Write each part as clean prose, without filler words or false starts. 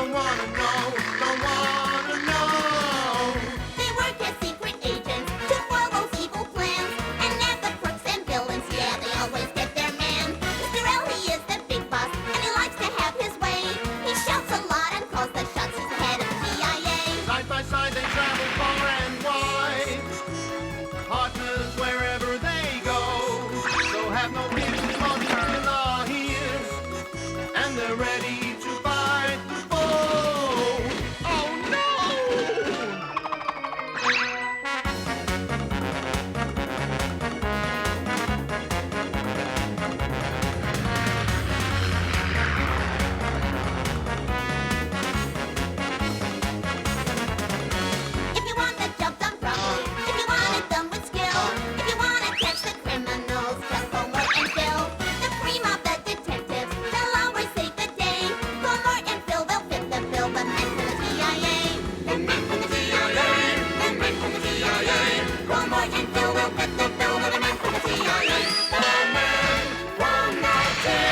don't wanna know, don't wanna know. They work as secret agents to foil those evil plans. And as the crooks and villains, yeah, they always get their man. Mr. L, he is the big boss, and he likes to have his way. He shouts a lot and calls the shots. He's the head of the CIA. Side by side they travel far and wide, partners wherever they go. So have no fear, monsters are here, and they're ready to fight the foe. Oh no! If you want the job done properly, if you want it done with skill, if you want to catch the criminals, just Homer and Phil. The cream of the detectives, they'll always save the day. Homer and Phil, they'll fit the bill, the men from the CIA. The men from the CIA, the men from the CIA. Homer and Phil will fit the bill, the men from the CIA. The men from the CIA.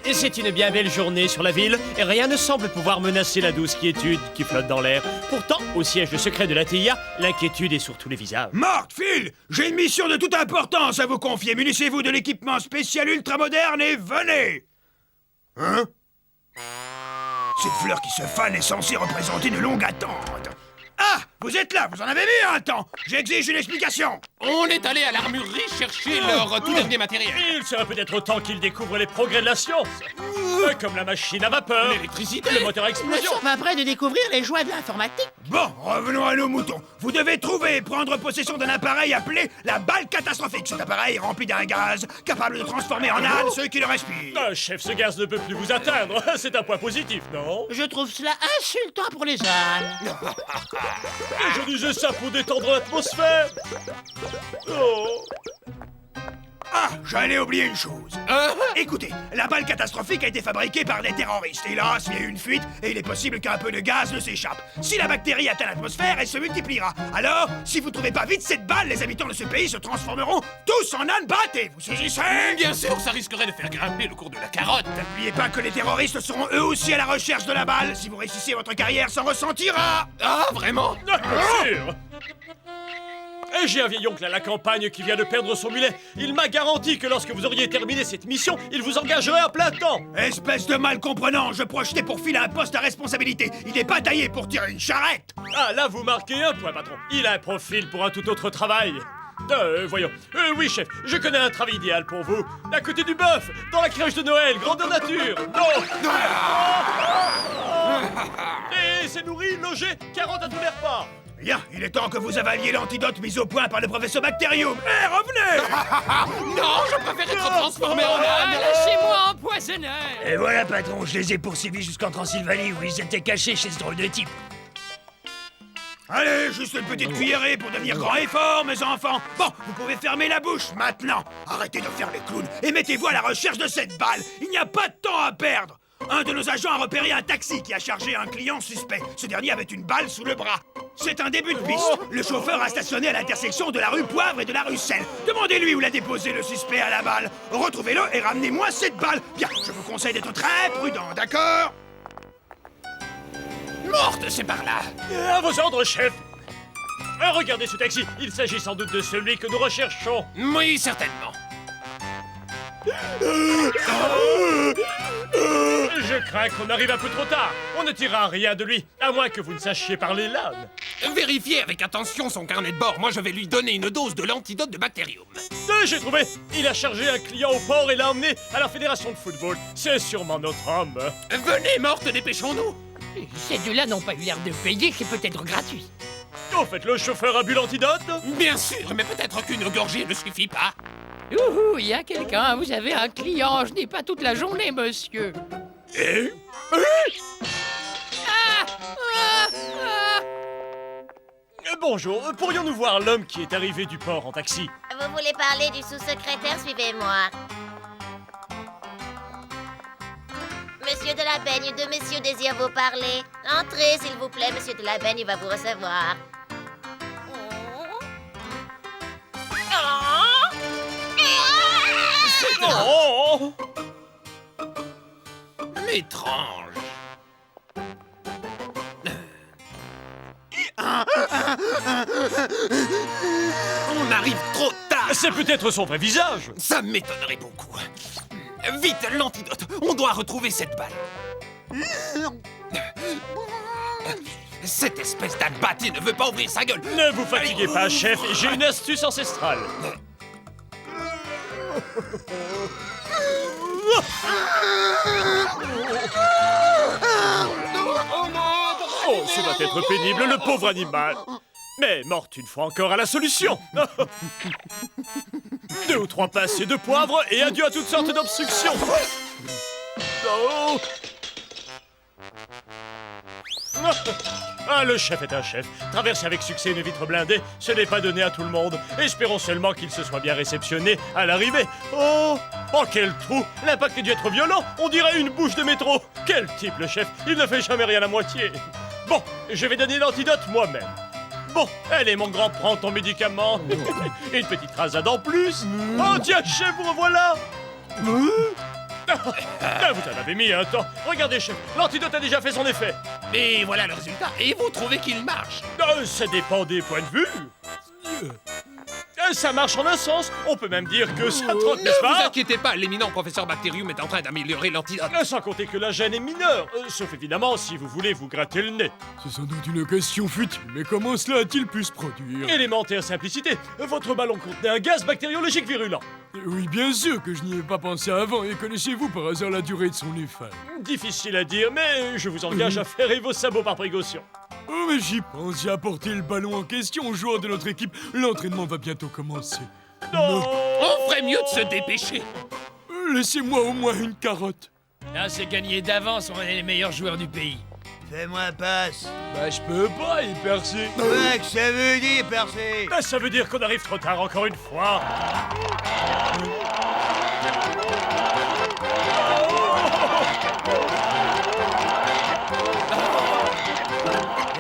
Et c'est une bien belle journée sur la ville, et rien ne semble pouvoir menacer la douce quiétude qui flotte dans l'air. Pourtant, au siège secret de la TIA, l'inquiétude est sur tous les visages. Mort, Phil, j'ai une mission de toute importance à vous confier. Munissez-vous de l'équipement spécial ultra-moderne et venez. Hein? Cette fleur qui se fane est censée représenter une longue attente. Ah, vous êtes là, vous en avez mis un temps. J'exige une explication. On est allé à l'armurerie chercher leur tout dernier matériel. Il serait peut-être temps qu'ils découvrent les progrès de la science. Comme la machine à vapeur, L'électricité. le moteur à Ne explosion. sont pas prêts de découvrir les joies de l'informatique. Bon, revenons à nos moutons. Vous devez trouver et prendre possession d'un appareil appelé la balle catastrophique. Cet appareil est rempli d'un gaz capable de transformer en âne ceux qui le respirent. Chef, ce gaz ne peut plus vous atteindre. C'est un point positif, non? Je trouve cela insultant pour les ânes. Je disais ça pour détendre l'atmosphère. Oh. Ah, j'allais oublier une chose. Écoutez, la balle catastrophique a été fabriquée par des terroristes. Hélas, il y a eu une fuite et il est possible qu'un peu de gaz ne s'échappe. Si la bactérie atteint l'atmosphère, elle se multipliera. Alors, si vous ne trouvez pas vite cette balle, les habitants de ce pays se transformeront tous en ânes battés. Vous saisissez? Bien sûr, ça risquerait de faire grimper le cours de la carotte. N'oubliez pas que les terroristes seront eux aussi à la recherche de la balle. Si vous réussissez votre carrière, s'en ressentira. Ah, vraiment? Bien sûr. Et j'ai un vieil oncle à la campagne qui vient de perdre son mulet. Il m'a garanti que lorsque vous auriez terminé cette mission, il vous engagerait à plein temps. Espèce de mal comprenant, je projetais pour filer un poste à responsabilité. Il n'est pas taillé pour tirer une charrette. Ah, là, vous marquez un point, patron. Il a un profil pour un tout autre travail. Voyons. Oui, chef, je connais un travail idéal pour vous. À côté du bœuf, dans la crèche de Noël, grandeur nature. Non. Et c'est nourri, logé, 40 à tous les repas. Bien, il est temps que vous avaliez l'antidote mis au point par le professeur Bacterium. Eh, revenez. Non, je préfère être transformé en Ah, âne. lâchez-moi, empoisonneur. Et voilà, patron, je les ai poursuivis jusqu'en Transylvanie où ils étaient cachés chez ce drôle de type. Allez, juste une petite cuillerée pour devenir grand et fort, mes enfants. Bon, vous pouvez fermer la bouche maintenant. Arrêtez de faire les clowns et mettez-vous à la recherche de cette balle. Il n'y a pas de temps à perdre. Un de nos agents a repéré un taxi qui a chargé un client suspect. Ce dernier avait une balle sous le bras. C'est un début de piste. Le chauffeur a stationné à l'intersection de la rue Poivre et de la rue Seine. Demandez-lui où l'a déposé le suspect à la balle. Retrouvez-le et ramenez-moi cette balle. Bien, je vous conseille d'être très prudent, d'accord? Morte, c'est par là. À vos ordres, chef. Regardez ce taxi. Il s'agit sans doute de celui que nous recherchons. Oui, certainement. Je crains qu'on arrive un peu trop tard. On ne tirera rien de lui, à moins que vous ne sachiez parler l'âne. Vérifiez avec attention son carnet de bord. Moi, je vais lui donner une dose de l'antidote de Bacterium. J'ai trouvé. Il a chargé un client au port et l'a emmené à la fédération de football. C'est sûrement notre homme. Venez, Morte, dépêchons-nous. Ces deux-là n'ont pas eu l'air de payer, c'est peut-être gratuit. Au fait, le chauffeur a bu l'antidote? Bien sûr, mais peut-être qu'une gorgée ne suffit pas. Youhou, il y a quelqu'un, vous avez un client, je n'ai pas toute la journée, monsieur. Bonjour, pourrions-nous voir l'homme qui est arrivé du port en taxi? Vous voulez parler du sous-secrétaire? Suivez-moi. Monsieur de la Baigne, deux messieurs désirent vous parler. Entrez, s'il vous plaît, monsieur de la Baigne, il va vous recevoir. Oh! Étrange. On arrive trop tard. C'est peut-être son vrai visage. Ça m'étonnerait beaucoup. Vite, l'antidote. On doit retrouver cette balle. Cette espèce d'albâté ne veut pas ouvrir sa gueule. Ne vous fatiguez pas, chef, j'ai une astuce ancestrale. Oh, ça doit être pénible, le pauvre animal. Mais morte une fois encore à la solution. 2 ou 3 pincées de poivre et adieu à toutes sortes d'obstructions. Oh. Ah, le chef est un chef. Traverser avec succès une vitre blindée, ce n'est pas donné à tout le monde. Espérons seulement qu'il se soit bien réceptionné à l'arrivée. Oh, quel trou! L'impact a dû être violent, on dirait une bouche de métro. Quel type, le chef, il ne fait jamais rien à moitié. Bon, je vais donner l'antidote moi-même. Bon, allez, mon grand, prends ton médicament. Une petite rasade en plus. Oh, tiens, chef, vous revoilà. Ah, vous en avez mis un temps. Regardez, chef, l'antidote a déjà fait son effet. Et voilà le résultat. Et vous trouvez qu'il marche? Ça dépend des points de vue. Ça marche en un sens. On peut même dire que ça trotte, n'est-ce Ne vous pas? inquiétez pas, l'éminent professeur Bacterium est en train d'améliorer l'antidote. Sans compter que la gêne est mineure. Sauf évidemment si vous voulez vous gratter le nez. C'est sans doute une question futile, mais comment cela a-t-il pu se produire? Élémentaire simplicité. Votre ballon contenait un gaz bactériologique virulent. Oui, bien sûr que je n'y ai pas pensé avant, et connaissez-vous par hasard la durée de son effet? Difficile à dire, mais je vous engage à ferrer vos sabots par précaution. Oh, mais j'y pense, j'ai apporté le ballon en question aux joueurs de notre équipe. L'entraînement va bientôt commencer. Non. On ferait mieux de se dépêcher. Laissez-moi au moins une carotte. Là, c'est gagné d'avance, on est les meilleurs joueurs du pays. Fais-moi passe. Bah, je peux pas y percer. Ouais, que ça veut dire percer. Ça veut dire qu'on arrive trop tard encore une fois.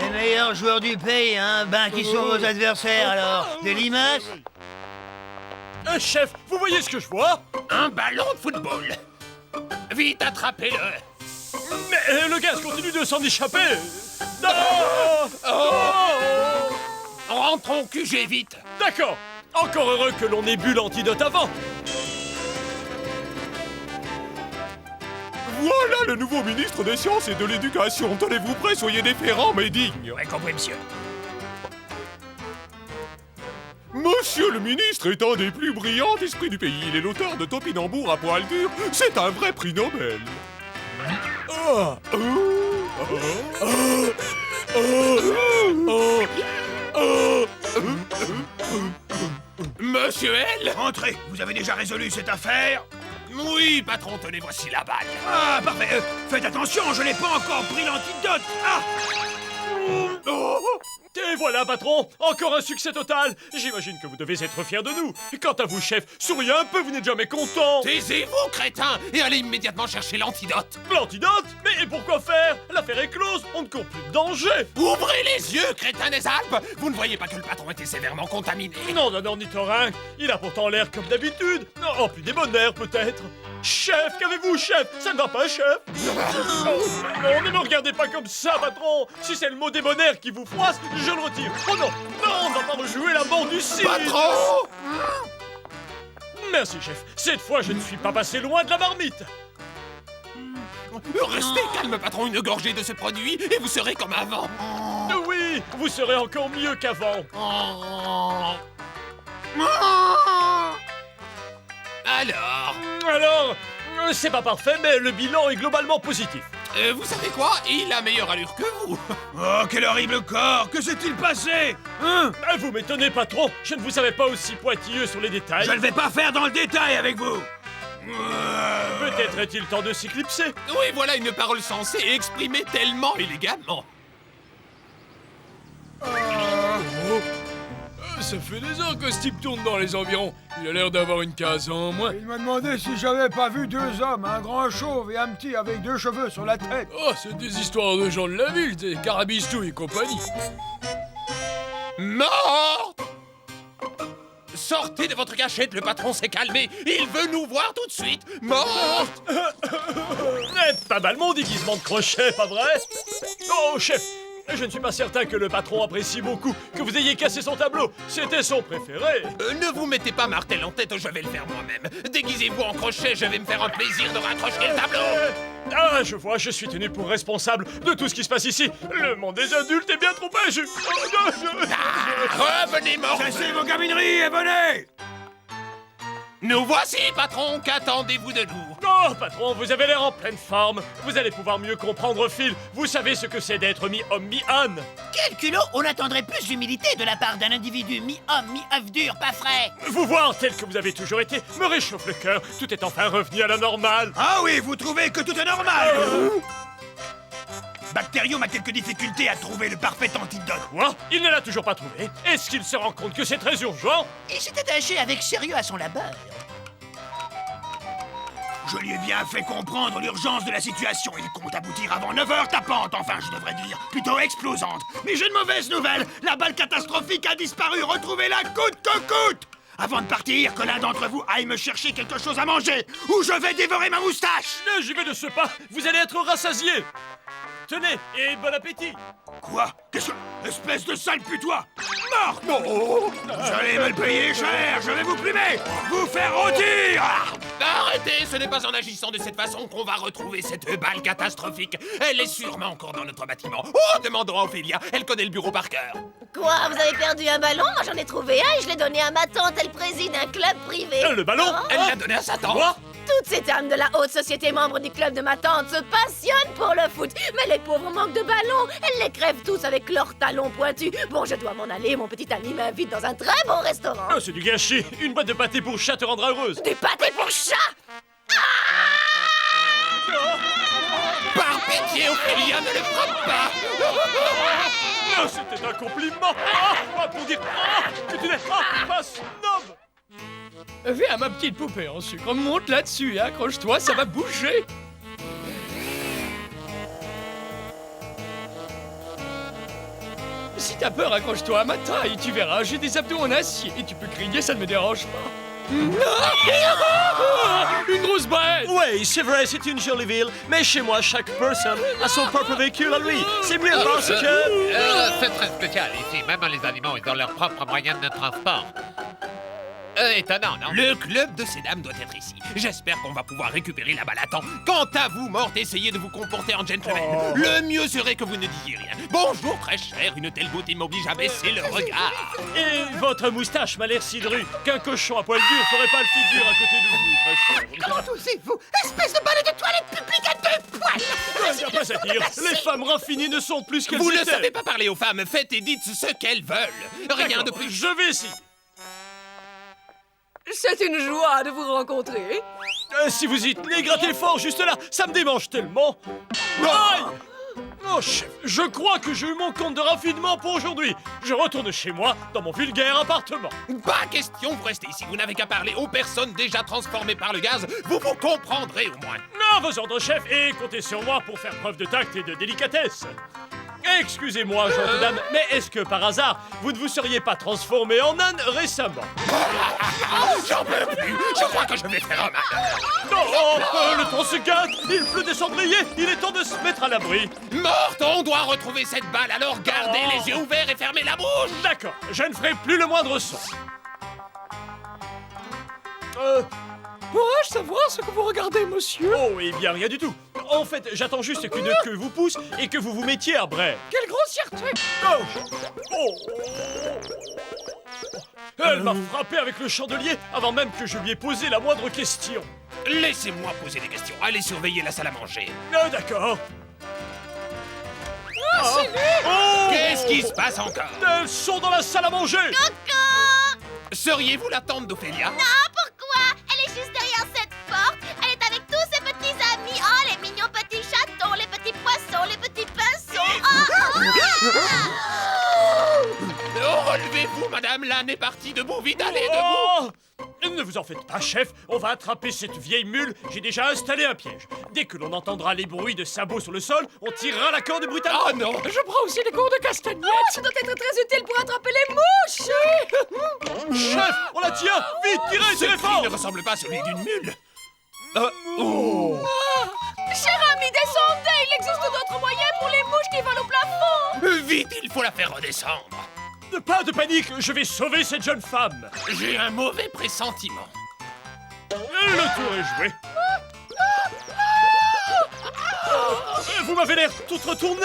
Les meilleurs joueurs du pays, hein. Ben, qui sont vos adversaires alors? Des limaces? Chef, vous voyez ce que je vois? Un ballon de football. Vite, attrapez-le. Mais le gaz continue de s'en échapper. Non. Rentrons au QG vite. D'accord. Encore heureux que l'on ait bu l'antidote avant. Voilà le nouveau ministre des Sciences et de l'Éducation. Tenez-vous prêts, soyez déférents mais dignes. Ouais, compris, monsieur. Monsieur le ministre est un des plus brillants esprits du pays. Il est l'auteur de Topinambour à poil dur. C'est un vrai prix Nobel. Monsieur L. Entrez, vous avez déjà résolu cette affaire? Oui, patron, tenez, voici la balle. Ah, parfait. Faites attention, je n'ai pas encore pris l'antidote. Ah! Et voilà, patron, encore un succès total. J'imagine que vous devez être fier de nous. Quant à vous, chef, souriez un peu, vous n'êtes jamais content. Taisez-vous, crétin, et allez immédiatement chercher l'antidote. L'antidote? Mais pourquoi faire? L'affaire est close, on ne court plus de danger. Ouvrez les yeux, crétin des Alpes. Vous ne voyez pas que le patron était sévèrement contaminé? Non, Nitorin, il a pourtant l'air comme d'habitude. En plus débonnaire, peut-être. Chef, qu'avez-vous, chef? Ça ne va pas, chef? Non, ne me regardez pas comme ça, patron. Si c'est le mot débonnaire qui vous froisse, je le retire. Oh non, non, on ne va pas rejouer la mort du cid. Patron! Merci, chef. Cette fois, je ne suis pas passé loin de la marmite. Restez calme, patron, une gorgée de ce produit, et vous serez comme avant. Oui, vous serez encore mieux qu'avant. Alors, c'est pas parfait, mais le bilan est globalement positif. Vous savez quoi? Il a meilleure allure que vous. Oh, quel horrible corps! Que s'est-il passé? Hein? Vous m'étonnez, patron. Je ne vous savais pas aussi pointilleux sur les détails. Je ne vais pas faire dans le détail avec vous! Peut-être est-il temps de s'éclipser. Oui, voilà une parole sensée et exprimée tellement élégamment. Ça fait des heures que ce type tourne dans les environs. Il a l'air d'avoir une case en moins. Il m'a demandé si j'avais pas vu 2 hommes, un grand chauve et un petit avec 2 cheveux sur la tête. Oh, c'est des histoires de gens de la ville, des Carabistou et compagnie. Mort! Sortez de votre cachette, le patron s'est calmé. Il veut nous voir tout de suite. Morte. Pas mal mon déguisement de crochet, pas vrai? Oh, chef, je ne suis pas certain que le patron apprécie beaucoup que vous ayez cassé son tableau. C'était son préféré. Ne vous mettez pas martel en tête, je vais le faire moi-même. Déguisez-vous en crochet, je vais me faire un plaisir de raccrocher le tableau. Ah, je vois, je suis tenu pour responsable de tout ce qui se passe ici. Le monde des adultes est bien trop injuste. Revenez, mort. Cessez vos gamineries et venez. Nous voici, patron. Qu'attendez-vous de nous? Oh, patron, vous avez l'air en pleine forme. Vous allez pouvoir mieux comprendre Phil. Vous savez ce que c'est d'être mi-homme, mi-âne. Quel culot! On attendrait plus d'humilité de la part d'un individu mi-homme, mi-œuf dur, pas frais! Vous voir tel que vous avez toujours été me réchauffe le cœur. Tout est enfin revenu à la normale. Ah oui, vous trouvez que tout est normal? Bacterium a quelques difficultés à trouver le parfait antidote. Quoi? Il ne l'a toujours pas trouvé. Est-ce qu'il se rend compte que c'est très urgent? Il s'est attaché avec sérieux à son labeur. Je lui ai bien fait comprendre l'urgence de la situation. Il compte aboutir avant 9 heures tapantes, enfin je devrais dire, plutôt explosante. Mais j'ai une mauvaise nouvelle, la balle catastrophique a disparu, retrouvez-la coûte que coûte. Avant de partir, que l'un d'entre vous aille me chercher quelque chose à manger, ou je vais dévorer ma moustache. J'y vais de ce pas. Vous allez être rassasié. Tenez, et bon appétit. Quoi? Qu'est-ce que... Espèce de sale putois! Mort! Non! Vous allez me le payer cher, je vais vous plumer! Vous faire rôtir! Arrêtez, ce n'est pas en agissant de cette façon qu'on va retrouver cette balle catastrophique. Elle est sûrement encore dans notre bâtiment. Oh, demandons à Ophélia, elle connaît le bureau par cœur. Quoi, vous avez perdu un ballon? Moi j'en ai trouvé un et je l'ai donné à ma tante, elle préside un club privé. Le ballon? Oh. Elle l'a donné à sa tante. Quoi? Toutes ces dames de la haute société membres du club de ma tante se passionnent pour le foot. Mais les pauvres manquent de ballons. Elles les crèvent tous avec leurs talons pointus. Bon, je dois m'en aller. Mon petit ami m'invite dans un très bon restaurant. Oh, c'est du gâchis. Une boîte de pâté pour chat te rendra heureuse. Du pâté pour chat. Par pitié, Ophélia, ne le frappe pas. Oh, c'était un compliment. Pour dire que tu n'es pas snob. Viens, ma petite poupée en sucre, monte là-dessus et accroche-toi, ça va bouger. Si t'as peur, accroche-toi à ma taille, tu verras, j'ai des abdos en acier et tu peux crier, ça ne me dérange pas. Une grosse bête! Oui, c'est vrai, c'est une jolie ville, mais chez moi, chaque personne a son propre véhicule à lui. C'est mieux parce que... C'est très spécial ici, même les animaux, ils ont leurs propres moyens de transport. Étonnant, non? Le club de ces dames doit être ici. J'espère qu'on va pouvoir récupérer la balle à temps. Quant à vous, Morte, essayez de vous comporter en gentleman. Le mieux serait que vous ne disiez rien. Bonjour, très cher, une telle beauté m'oblige à baisser le regard. Et votre moustache m'a l'air si drue qu'un cochon à poil dur ferait pas le figure à côté de vous, très cher. Comment osez-vous? Espèce de balle de toilette publique à deux poils! Il n'y a pas à dire, les femmes raffinées ne sont plus qu'elles Vous ne étaient. savez pas parler aux femmes, faites et dites ce qu'elles veulent. Rien de D'accord, plus. je vais essayer. C'est une joie de vous rencontrer. Si vous y tenez, grattez fort juste là, ça me démange tellement. Aïe! Oh, chef, je crois que j'ai eu mon compte de raffinement pour aujourd'hui. Je retourne chez moi, dans mon vulgaire appartement. Pas question, vous restez ici. Vous n'avez qu'à parler aux personnes déjà transformées par le gaz. Vous vous comprendrez au moins. Non, vos ordres, chef, et comptez sur moi pour faire preuve de tact et de délicatesse. Excusez-moi, gentille dame, mais est-ce que par hasard, vous ne vous seriez pas transformé en âne récemment? J'en peux plus. Je crois que je vais faire un mal. Non, le temps se gâte, il pleut des cendriers, il est temps de se mettre à l'abri. Morte, on doit retrouver cette balle, alors gardez Oh. les yeux ouverts et fermez la bouche. D'accord, je ne ferai plus le moindre son. Pourrais-je savoir ce que vous regardez, monsieur? Oh, eh bien, rien du tout. En fait, j'attends juste qu'une queue vous pousse et que vous vous mettiez à bray. Quelle grossièreté! Elle m'a frappé avec le chandelier avant même que je lui ai posé la moindre question. Laissez-moi poser des questions. Allez surveiller la salle à manger. D'accord. C'est lui! Oh, Qu'est-ce qui se passe encore? elles sont dans la salle à manger. Seriez-vous la tante d'Ophélia? Ah, pourquoi? Elle est juste derrière cette porte. Elle est avec tous ses petits amis. Oh, les mignons petits chatons, les petits poissons, les petits pinceaux. Oh, relevez-vous, madame. L'âne est parti debout. Vite, allez, debout. Oh, Ne vous en faites pas, chef. On va attraper cette vieille mule. J'ai déjà installé un piège. Dès que l'on entendra les bruits de sabots sur le sol, on tirera la corde brutalement. Oh non, je prends aussi des cours de castagnette. Oh, ça doit être très utile pour attraper les mouches. Chef, on la tient. Vite, tirez, Ce tirez cri fort. ne ressemble pas à celui d'une mule. Cher ami, descendez. Il existe d'autres moyens pour les mouches qui volent au plafond. Vite, il faut la faire redescendre. Pas de panique, je vais sauver cette jeune femme. J'ai un mauvais pressentiment. Le tour est joué. Vous m'avez l'air toute retournée.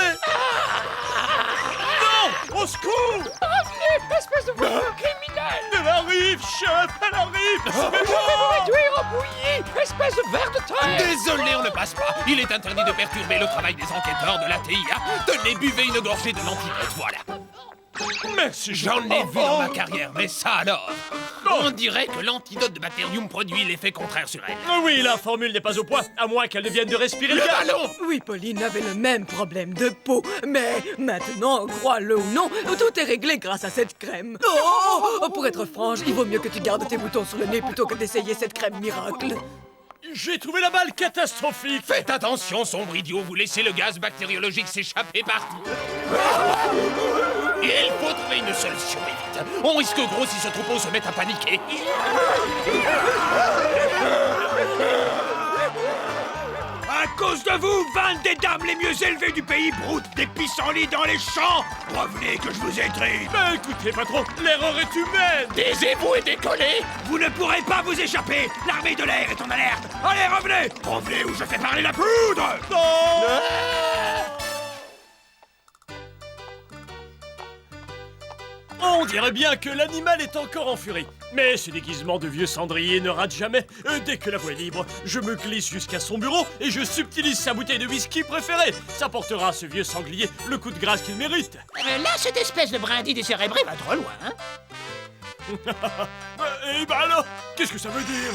Non, au secours. Espèce de criminel. Elle arrive, chef, elle arrive. Je vais vous réduire en bouillie, espèce de ver de terre. Désolé, on ne passe pas. Il est interdit de perturber le travail des enquêteurs de la TIA. Tenez, buvez une gorgée de l'antidote, voilà. Merci, J'en ai vu dans ma carrière, mais ça alors. On dirait que l'antidote de bactérium produit l'effet contraire sur elle. Oui, la formule n'est pas au point, à moins qu'elle ne vienne de respirer Le le gaz. ballon. Oui, Pauline avait le même problème de peau. Mais maintenant, crois-le ou non, tout est réglé grâce à cette crème. Oh, pour être franche, il vaut mieux que tu gardes tes boutons sur le nez plutôt que d'essayer cette crème miracle. J'ai trouvé la balle catastrophique. Faites attention, sombre idiot, vous laissez le gaz bactériologique s'échapper partout. Il faut trouver une solution, et vite. On risque gros si ce troupeau se met à paniquer. À cause de vous, 20 des dames les mieux élevées du pays broutent des pissenlits dans les champs. Revenez que je vous écris. Mais écoutez, patron, l'erreur est humaine. Taisez-vous et décollez. Vous ne pourrez pas vous échapper. L'armée de l'air est en alerte. Allez, revenez. Revenez ou je fais parler la poudre. On dirait bien que l'animal est encore en furie. Mais ce déguisement de vieux cendrier ne rate jamais. Dès que la voie est libre, je me glisse jusqu'à son bureau et je subtilise sa bouteille de whisky préférée. Ça portera à ce vieux sanglier le coup de grâce qu'il mérite. Là, cette espèce de brindille décérébrée va trop loin, hein? Eh ben alors, qu'est-ce que ça veut dire?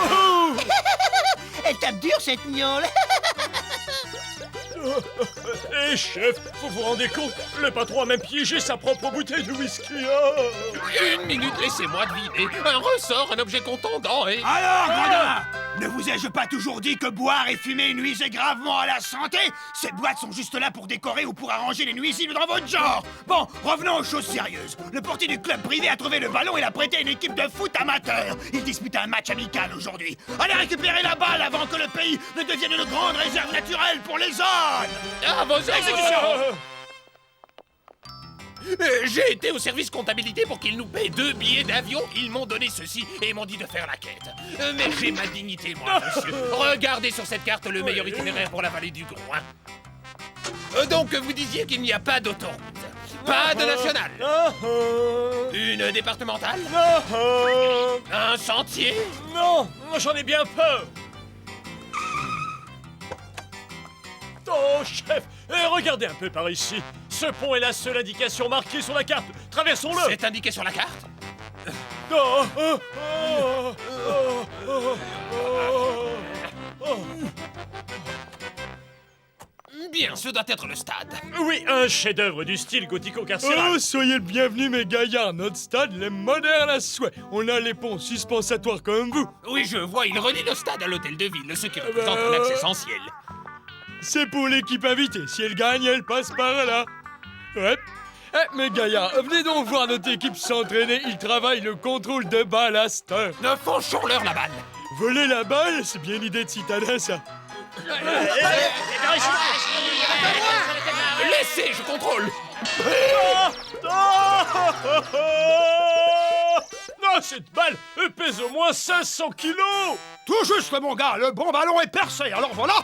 Oh Elle tape dur, cette gnôle. Eh chef, vous vous rendez compte? Le patron a même piégé sa propre bouteille de whisky. Une minute, laissez-moi deviner. Un ressort, un objet contondant et... Alors, Grandin, ne vous ai-je pas toujours dit que boire et fumer nuisait gravement à la santé? Ces boîtes sont juste là pour décorer ou pour arranger les nuisibles dans votre genre. Bon, revenons aux choses sérieuses. Le portier du club privé a trouvé le ballon et l'a prêté à une équipe de foot amateur. Il dispute un match amical aujourd'hui. Allez récupérer la balle avant que le pays ne devienne une grande réserve naturelle pour les hommes. À vos exécutions. J'ai été au service comptabilité pour qu'ils nous paient 2 billets d'avion. Ils m'ont donné ceci et m'ont dit de faire la quête. Mais j'ai ma dignité, moi, monsieur. Regardez sur cette carte le meilleur itinéraire pour la vallée du Groin. Donc, vous disiez qu'il n'y a pas d'autoroute. Pas de nationale. Une départementale. Un sentier. Non, j'en ai bien peur. Oh, chef, regardez un peu par ici. Ce pont est la seule indication marquée sur la carte. Traversons-le. C'est indiqué sur la carte. Bien, ce doit être le stade. Oui, un chef-d'œuvre du style gothico-carcéral. Oh, soyez le bienvenu, mes gaillards. Notre stade, il est moderne à souhait. On a les ponts suspensatoires comme vous. Oui, je vois, il relie le stade à l'hôtel de ville, ce qui représente un axe essentiel. C'est pour l'équipe invitée. Si elle gagne, elle passe par là. Ouais. Eh, mes gaillards, venez donc voir notre équipe s'entraîner. Ils travaillent le contrôle de balle à cette heure. Fonchons-leur la balle. Voler la balle, c'est bien l'idée de citadin, ça. Laissez, je contrôle. Non, cette balle pèse au moins 500 kilos. Tout juste, mon gars, le bon ballon est percé, alors voilà.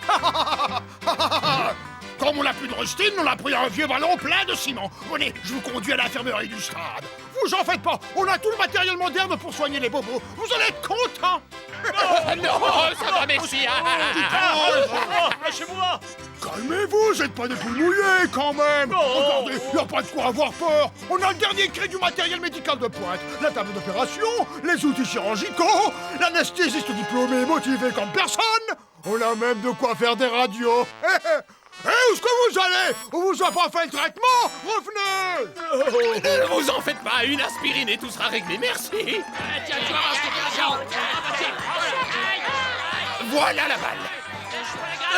Comme on n'a plus de rustine, on a pris un vieux ballon plein de ciment. Venez, je vous conduis à l'infirmerie du stade. Vous en faites pas, on a tout le matériel moderne pour soigner les bobos. Vous allez être contents. Non, ça va, merci. Lâchez-moi. Calmez-vous, vous êtes pas des poules mouillées quand même. Regardez, y a pas de quoi avoir peur. On a le dernier cri du matériel médical de pointe. La table d'opération, les outils chirurgicaux, l'anesthésiste diplômé et motivé comme personne. On a même de quoi faire des radios. Et où est-ce que vous allez? On vous a pas fait le traitement? Revenez! Ne vous en faites pas, une aspirine et tout sera réglé, merci. Voilà la balle.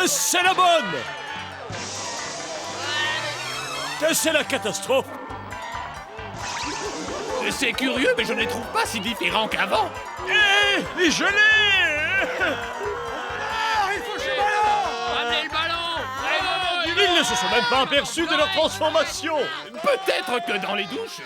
C'est la bonne. C'est la catastrophe. C'est curieux, mais je ne les trouve pas si différents qu'avant. Et je l'ai. Ramenez le ballon. Ils ne se sont même pas aperçus de leur transformation. Peut-être que dans les douches.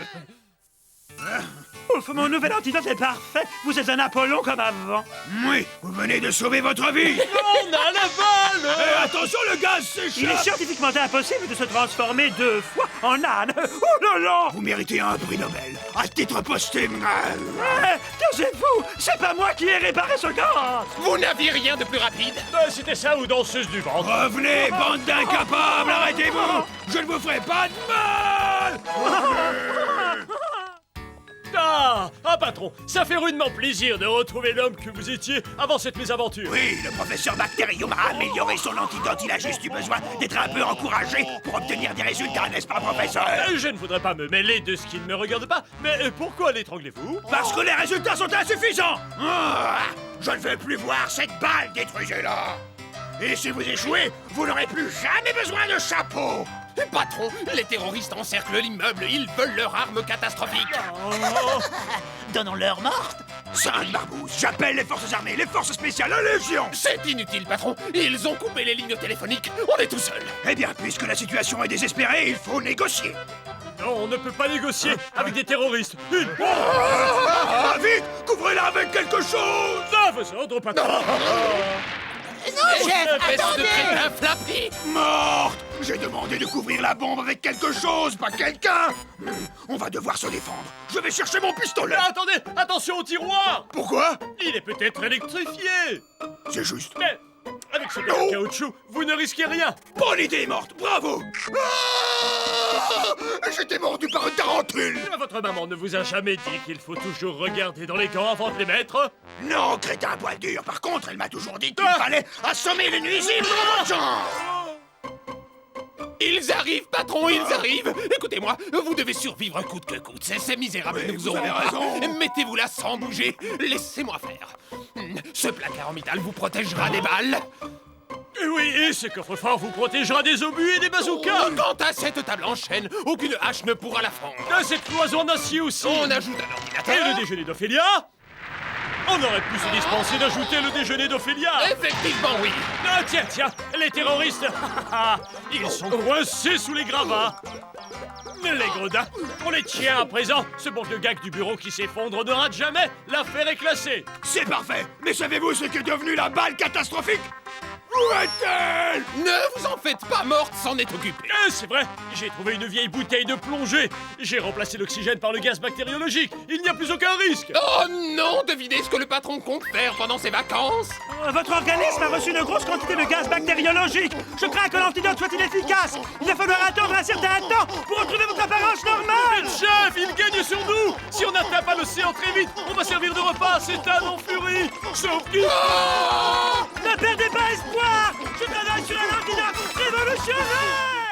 Ouf, mon nouvel antidote est parfait. Vous êtes un Apollon comme avant. Oui, vous venez de sauver votre vie. On a la balle. Attention, le gaz s'échappe. Il est scientifiquement impossible de se transformer 2 fois en âne. Oh là là. Vous méritez un prix Nobel, à titre posthume. Taisez-vous, c'est pas moi qui ai réparé ce gaz. Vous n'aviez rien de plus rapide. C'était ça ou danseuse du ventre. Revenez, bande d'incapables, arrêtez-vous. Je ne vous ferai pas de mal. Ah, patron, ça fait rudement plaisir de retrouver l'homme que vous étiez avant cette mésaventure. Oui, le professeur Bacterium a amélioré son antidote. Il a juste eu besoin d'être un peu encouragé pour obtenir des résultats, n'est-ce pas, professeur? Je ne voudrais pas me mêler de ce qui ne me regarde pas, mais pourquoi l'étranglez-vous? Parce que les résultats sont insuffisants. Je ne veux plus voir cette balle, détruisez-la. Et si vous échouez, vous n'aurez plus jamais besoin de chapeau. Patron, les terroristes encerclent l'immeuble. Ils veulent leur arme catastrophique. Donnons-leur morte. Sainte Barbouze, j'appelle les forces armées, les forces spéciales, la Légion. C'est inutile, patron. Ils ont coupé les lignes téléphoniques. On est tout seul. Eh bien, puisque la situation est désespérée, il faut négocier. Non, on ne peut pas négocier avec des terroristes. Vite, couvrez-la avec quelque chose. À vos ordres, patron. Espèce de crétin flappé. Morte. J'ai demandé de couvrir la bombe avec quelque chose, pas quelqu'un. On va devoir se défendre. Je vais chercher mon pistolet. Attendez, attention au tiroir. Pourquoi? Il est peut-être électrifié. C'est juste. Mais avec ce verre de caoutchouc, vous ne risquez rien. Bonne idée, morte. Bravo. J'étais mordu par une tarentule. Votre maman ne vous a jamais dit qu'il faut toujours regarder dans les gants avant de les mettre? Non, crétin à poil dur. Par contre, elle m'a toujours dit qu'il fallait assommer les nuisibles de mon genre. Ils arrivent, patron, ils arrivent. Écoutez-moi, vous devez survivre coûte que coûte. Ces misérables ne vous auront avez pas. raison. Mettez-vous là sans bouger. Laissez-moi faire. Ce placard en métal vous protégera des balles. Oui, et ce coffre-fort vous protégera des obus et des bazookas. Quant à cette table en chêne, aucune hache ne pourra la fendre. Cette cloison en acier aussi. On ajoute un ordinateur. Et le déjeuner d'Ophélia? On aurait pu se dispenser d'ajouter le déjeuner d'Ophélia. Effectivement, oui. Ah, tiens, les terroristes. Ils sont coincés sous les gravats. Les gredins, on les tient à présent. Ce bon vieux gag du bureau qui s'effondre ne rate jamais. L'affaire est classée. C'est parfait. Mais savez-vous ce qu'est devenu la balle catastrophique? Où est-elle? Ne vous en faites pas, morte s'en est occupée. C'est vrai, j'ai trouvé une vieille bouteille de plongée. J'ai remplacé l'oxygène par le gaz bactériologique. Il n'y a plus aucun risque. Oh non, devinez ce que le patron compte faire pendant ses vacances. Votre organisme a reçu une grosse quantité de gaz bactériologique. Je crains que l'antidote soit inefficace. Il va falloir attendre un certain temps pour retrouver votre apparence normale. Chef, il gagne sur nous. Si on n'atteint pas l'océan très vite, on va servir de repas à cet âne en furie. Sauf qu'il... Ne perdez pas espoir. Je travaille sur un antidote révolutionnaire.